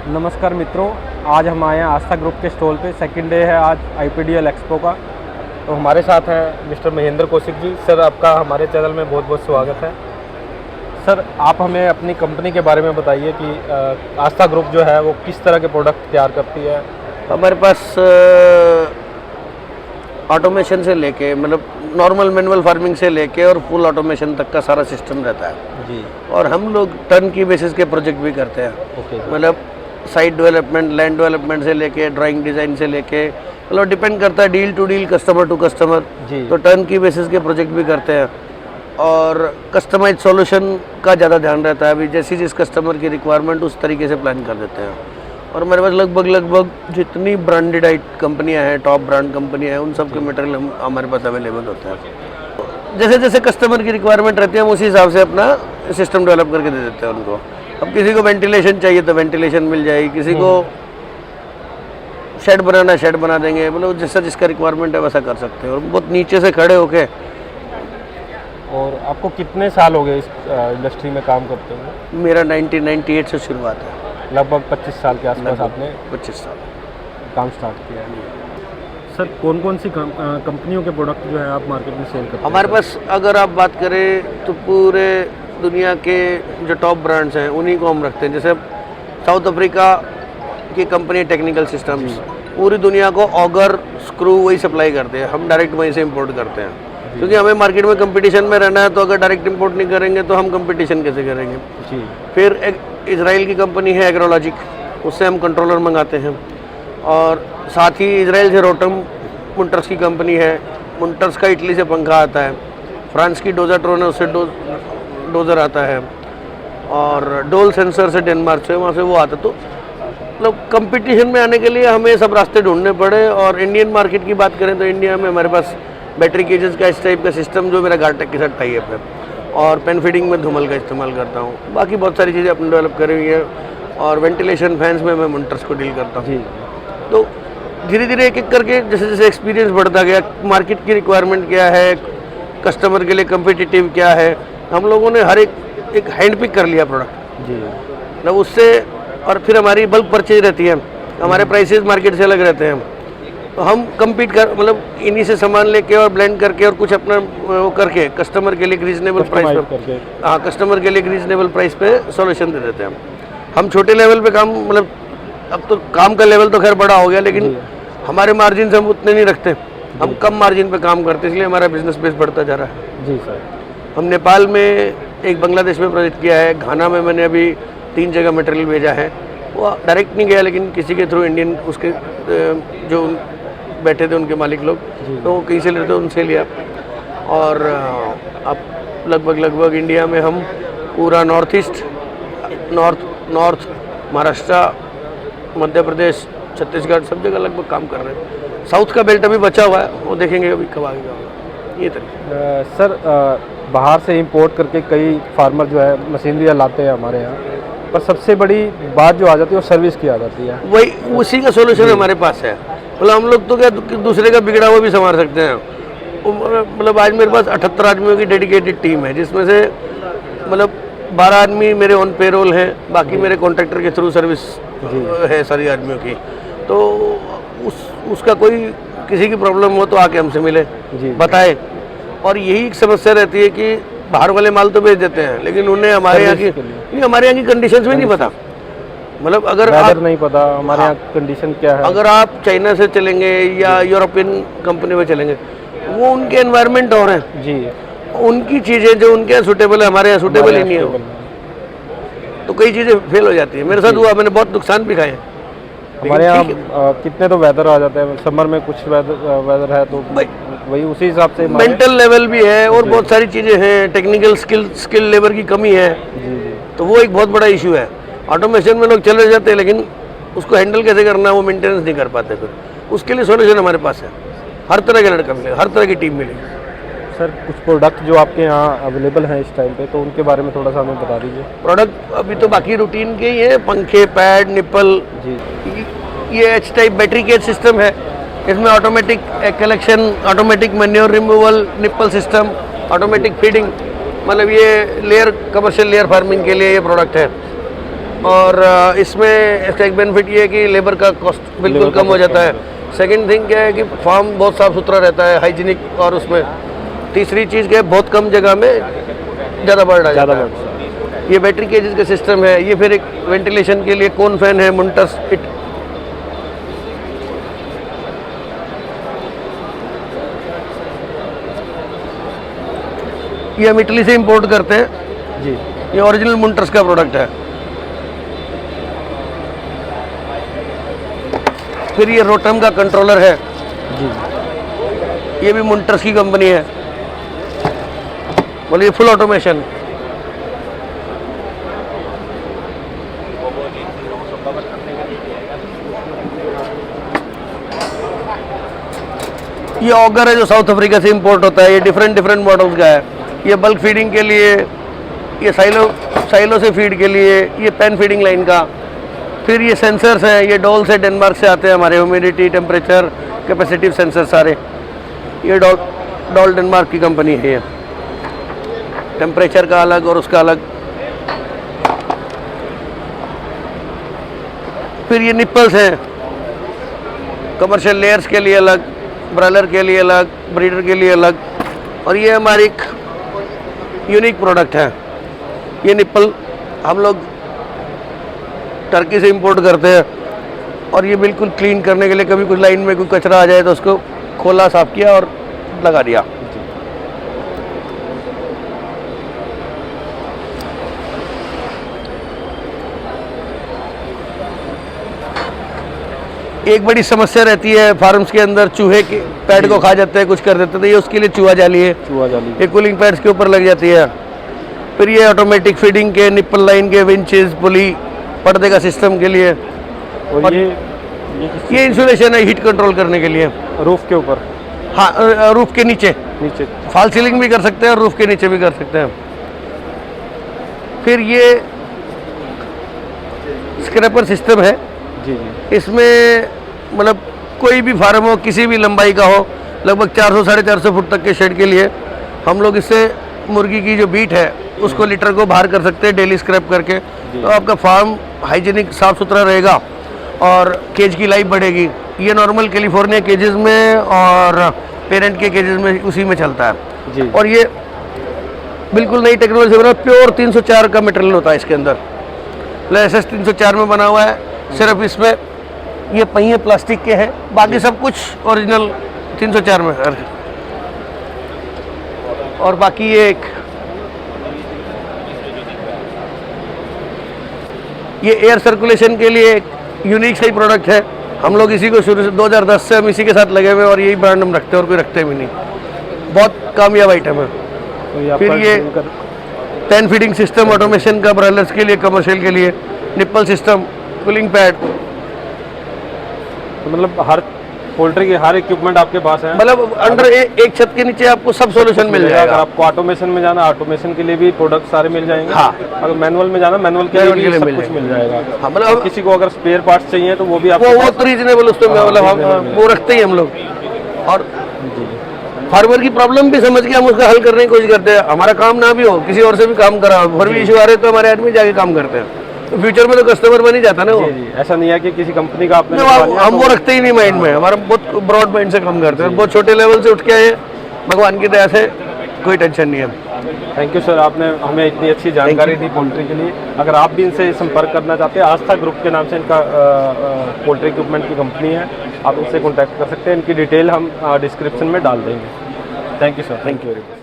नमस्कार मित्रों, आज हम आए हैं आस्था ग्रुप के स्टॉल पे। सेकंड डे है आज IPDL एक्सपो का। तो हमारे साथ हैं मिस्टर महेंद्र कौशिक जी। सर, आपका हमारे चैनल में बहुत बहुत स्वागत है। सर, आप हमें अपनी कंपनी के बारे में बताइए कि आस्था ग्रुप जो है वो किस तरह के प्रोडक्ट तैयार करती है। हमारे पास ऑटोमेशन से लेके मतलब नॉर्मल मैनुअल फार्मिंग से लेके और फुल ऑटोमेशन तक का सारा सिस्टम रहता है जी। और हम लोग टर्न की बेसिस के प्रोजेक्ट भी करते हैं। ओके। मतलब साइट डेवलपमेंट, लैंड डेवलपमेंट से लेके ड्राइंग डिज़ाइन से लेके मतलब डिपेंड करता है deal to deal, customer to customer. जी। तो टर्न की बेसिस के प्रोजेक्ट भी करते हैं और कस्टमाइज सॉल्यूशन का ज़्यादा ध्यान रहता है। अभी जैसी जिस कस्टमर की रिक्वायरमेंट उस तरीके से प्लान कर देते हैं। और मेरे पास लगभग जितनी ब्रांडेड कंपनियां हैं, टॉप ब्रांड कंपनियां हैं, उन सब के मटेरियल हमारे पास अवेलेबल होते हैं। जैसे जैसे कस्टमर की रिक्वायरमेंट रहती है हम उसी हिसाब से अपना सिस्टम डेवलप करके दे देते हैं उनको। अब किसी को वेंटिलेशन चाहिए तो वेंटिलेशन मिल जाएगी, किसी को शेड बनाना है शेड बना देंगे। मतलब जैसा जिसका रिक्वायरमेंट है वैसा कर सकते हैं और बहुत नीचे से खड़े होके। और आपको कितने साल हो गए इस इंडस्ट्री में काम करते हुए? मेरा 1998 से शुरुआत है। लगभग 25 साल के आसपास आपने 25 साल काम स्टार्ट किया है। सर, कौन कौन सी कंपनियों के प्रोडक्ट जो है आप मार्केट में सेल करते हैं? हमारे पास अगर आप बात करें तो पूरे दुनिया के जो टॉप ब्रांड्स हैं उन्हीं को हम रखते हैं। जैसे साउथ अफ्रीका की कंपनी टेक्निकल सिस्टम्स पूरी दुनिया को ऑगर, स्क्रू वही सप्लाई करते हैं। हम डायरेक्ट वहीं से इंपोर्ट करते हैं क्योंकि हमें मार्केट में कंपटीशन में रहना है। तो अगर डायरेक्ट इंपोर्ट नहीं करेंगे तो हम कंपटीशन कैसे करेंगे जी। फिर एक इजराइल की कंपनी है एग्रोलॉजिक, उससे हम कंट्रोलर मंगाते हैं। और साथ ही इजराइल से रोटम मुंटर्स की कंपनी है, मुंटर्स का इटली से पंखा आता है। फ्रांस की डोजाट्रोन है, उससे डोजर आता है। और डोल सेंसर से डेनमार्क से, वहाँ से वो आता है। तो मतलब कंपटीशन में आने के लिए हमें सब रास्ते ढूंढने पड़े। और इंडियन मार्केट की बात करें तो इंडिया में हमारे पास बैटरी केजेस का इस टाइप का सिस्टम जो मेरा गार्टेक के साथ टाई अप है। और पेन फीडिंग में धुमल का इस्तेमाल करता हूँ। बाकी बहुत सारी चीज़ें अपने डेवलप करी हुई है। और वेंटिलेशन फैंस में मैं मुंटर्स को डील करता हूँ। तो धीरे धीरे एक एक करके जैसे जैसे एक्सपीरियंस बढ़ता गया, मार्केट की रिक्वायरमेंट क्या है, कस्टमर के लिए कम्पिटिटिव क्या है, हम लोगों ने हर एक हैंड पिक कर लिया प्रोडक्ट जी। मतलब उससे। और फिर हमारी बल्क परचेज रहती है, हमारे प्राइसेस मार्केट से अलग रहते हैं। तो हम कम्पीट कर मतलब इन्हीं से सामान लेके और ब्लेंड करके और कुछ अपना वो करके कस्टमर के लिए एक रीजनेबल प्राइस पे, हाँ, कस्टमर के लिए एक रीजनेबल प्राइस पे सॉल्यूशन दे देते हैं हम छोटे लेवल पे काम। मतलब अब तो काम का लेवल तो खैर बड़ा हो गया, लेकिन हमारे मार्जिन हम उतने नहीं रखते। हम कम मार्जिन पे काम करते हैं, इसलिए हमारा बिजनेस बेस बढ़ता जा रहा है जी। सर, हम नेपाल में एक, बांग्लादेश में प्रोजेक्ट किया है, घाना में मैंने अभी 3 जगह मटेरियल भेजा है। वो डायरेक्ट नहीं गया लेकिन किसी के थ्रू, इंडियन उसके जो बैठे थे उनके मालिक लोग, तो वो कहीं से लेते उनसे लिया। और अब लगभग इंडिया में हम पूरा north east, north Maharashtra, Madhya Pradesh, Chhattisgarh सब जगह लगभग काम कर रहे हैं। साउथ का बेल्ट अभी बचा हुआ है, वो देखेंगे अभी कब आएगा ये तरीका। सर, बाहर से इंपोर्ट करके कई फार्मर जो है मशीनरी लाते हैं हमारे यहाँ, पर सबसे बड़ी बात जो आ जाती है वो सर्विस की आ जाती है। वही उसी का सोल्यूशन हमारे पास है। मतलब हम लोग तो क्या दूसरे का बिगड़ा हुआ भी संभाल सकते हैं। मतलब आज मेरे पास 78 आदमियों की डेडिकेटेड टीम है, जिसमें से मतलब 12 आदमी मेरे ऑन पेरोल हैं, बाकी मेरे कॉन्ट्रैक्टर के थ्रू सर्विस है सारी आदमियों की। तो उसका कोई किसी की प्रॉब्लम हो तो आके हमसे मिले, बताए। और यही एक समस्या रहती है कि बाहर वाले माल तो बेच देते हैं लेकिन उन्हें हमारे यहाँ की कंडीशंस में नहीं पता। मतलब अगर आप नहीं पता हमारे यहाँ कंडीशन क्या है। अगर आप चाइना से चलेंगे या यूरोपियन कंपनी में चलेंगे, वो उनके एनवायरनमेंट और हैं जी, उनकी चीज़ें जो उनके यहाँ सूटेबल है हमारे यहाँ सूटेबल ही नहीं है। तो कई चीज़ें फेल हो जाती है। मेरे साथ हुआ, मैंने बहुत नुकसान भी खाए। हमारे यहाँ कितने तो वेदर आ जाते हैं, समर में कुछ वेदर है तो वही उसी हिसाब से मेंटल लेवल भी है और बहुत सारी चीज़ें हैं, टेक्निकल स्किल लेबर की कमी है जी। तो वो एक बहुत बड़ा इशू है। ऑटोमेशन में लोग चले जाते हैं लेकिन उसको हैंडल कैसे करना है वो मेंटेनेंस नहीं कर पाते। फिर उसके लिए सॉल्यूशन हमारे पास है। हर तरह के लड़का मिलेगा, हर तरह की टीम मिलेगी। सर, कुछ प्रोडक्ट जो आपके यहाँ अवेलेबल हैं इस टाइम पे, तो उनके बारे में थोड़ा सा हमें बता दीजिए। प्रोडक्ट अभी तो बाकी रूटीन के ही हैं, पंखे, पैड, निप्पल जी। ये H type battery cage system है, इसमें automatic collection, automatic manure removal, nipple system, automatic feeding. मतलब ये लेयर, कमर्शियल लेयर फार्मिंग के लिए ये प्रोडक्ट है। और इसमें इसका एक बेनिफिट ये है कि लेबर का कॉस्ट बिल्कुल कम हो जाता है। सेकंड थिंग क्या है कि फार्म बहुत साफ़ सुथरा रहता है, हाइजीनिक, और उसमें तीसरी चीज़ क्या है, बहुत कम जगह में ज़्यादा बर्ड आ जाता है। ये बैटरी केजेस का सिस्टम है। ये फिर एक वेंटिलेशन के लिए कोन फैन है मुंटर्स इट। ये हम इटली से इंपोर्ट करते हैं जी। ये ओरिजिनल मुंटर्स का प्रोडक्ट है। फिर ये रोटम का कंट्रोलर है जी। ये भी मुंटर्स की कंपनी है। बोलिए फुल ऑटोमेशन। ये ऑगर है जो साउथ अफ्रीका से इंपोर्ट होता है। ये डिफरेंट मॉडल्स का है। ये बल्क फीडिंग के लिए, ये साइलो से फीड के लिए, ये पेन फीडिंग लाइन का। फिर ये सेंसर्स हैं, ये डॉल से डेनमार्क से आते हैं हमारे, ह्यूमिडिटी, टेम्परेचर, कैपेसिटिव सेंसर सारे। ये डॉल डेनमार्क की कंपनी है। ये टेम्परेचर का अलग और उसका अलग। फिर ये निप्पल्स हैं, कमर्शियल लेयर्स के लिए अलग, ब्रॉयलर के लिए अलग, ब्रीडर के लिए अलग। और ये हमारी एक यूनिक प्रोडक्ट है। ये निप्पल हम लोग टर्की से इंपोर्ट करते हैं और ये बिल्कुल क्लीन करने के लिए, कभी कुछ लाइन में कोई कचरा आ जाए तो उसको खोला, साफ किया और लगा दिया। एक बड़ी समस्या रहती है फार्म्स के अंदर, चूहे के पैड को खा जाते हैं, कुछ कर देते हैं, तो ये उसके लिए चूहा जाली है। चूहा जाली ये कूलिंग पैड्स के ऊपर लग जाती है। फिर ये ऑटोमेटिक फीडिंग के, निप्पल लाइन के, विंचेस, पुली, पर्दे का सिस्टम के लिए। और ये इंसुलेशन है हीट कंट्रोल करने के लिए। रूफ के ऊपर, हाँ, रूफ के नीचे नीचे फॉल सीलिंग भी कर सकते हैं और रूफ के नीचे भी कर सकते हैं। फिर ये स्क्रैपर सिस्टम है जी जी। इसमें मतलब कोई भी फार्म हो, किसी भी लंबाई का हो, लगभग 400 साढ़े 400 फुट तक के शेड के लिए हम लोग इससे मुर्गी की जो बीट है उसको लीटर को बाहर कर सकते हैं डेली स्क्रैप करके। तो आपका फार्म हाइजीनिक साफ़ सुथरा रहेगा और केज की लाइफ बढ़ेगी। ये नॉर्मल कैलिफोर्निया केजेस में और पेरेंट के केजेस में उसी में चलता है जी। और ये बिल्कुल नई टेक्नोलॉजी से बना, प्योर 304 का मटेरियल होता है इसके अंदर। SS 304 में बना हुआ है। सिर्फ इसमें ये पहिए प्लास्टिक के हैं, बाकी सब कुछ ओरिजिनल 304 में है। और बाकी ये एक ये एयर सर्कुलेशन के लिए एक यूनिक सही प्रोडक्ट है। हम लोग इसी को शुरू से 2010 से हम इसी के साथ लगे हुए हैं और यही ब्रांड हम रखते हैं और कोई रखते भी नहीं। बहुत कामयाब आइटम है। तो फिर ये पेन फीडिंग सिस्टम ऑटोमेशन का, ब्रॉयलर्स के लिए, कमर्शियल के लिए, निप्पल सिस्टम, कूलिंग पैड। तो मतलब हर पोल्ट्री के हर इक्विपमेंट आपके पास है। मतलब अंडर एक छत के नीचे आपको सब सॉल्यूशन मिल जाएगा। अगर आपको ऑटोमेशन में जाना, ऑटोमेशन के लिए भी प्रोडक्ट सारे मिल जाएंगे। हाँ। अगर मैनुअल में जाना, मैनुअल के लिए भी सब कुछ मिल जाएगा। हाँ, मतलब किसी को अगर स्पेयर पार्ट्स चाहिए तो वो भी वो तो रीजनेबल उसमें मतलब हम वो रखते ही हम लोग। और फार्मर की प्रॉब्लम भी समझ के हम उसका हल करने की कोशिश करते हैं। हमारा काम ना भी हो, किसी और से भी काम करा, फिर भी इशू आ रहे तो हमारे आदमी जाके काम करते हैं। तो फ्यूचर में तो कस्टमर बन ही जाता ना वो। जी। ऐसा नहीं है कि किसी कंपनी का आपने हम वो रखते ही नहीं माइंड में। हमारा बहुत ब्रॉड माइंड से काम करते हैं, बहुत छोटे लेवल से उठ के आए, भगवान की दया से कोई टेंशन नहीं है। थैंक यू सर, आपने हमें इतनी अच्छी जानकारी दी पोल्ट्री के लिए। अगर आप भी इनसे संपर्क करना चाहते हैं, आस्था ग्रुप के नाम से इनका पोल्ट्री इक्विपमेंट की कंपनी है, आप इनसे कॉन्टैक्ट कर सकते हैं। इनकी डिटेल हम डिस्क्रिप्शन में डाल देंगे। Thank you sir. Thank you very much.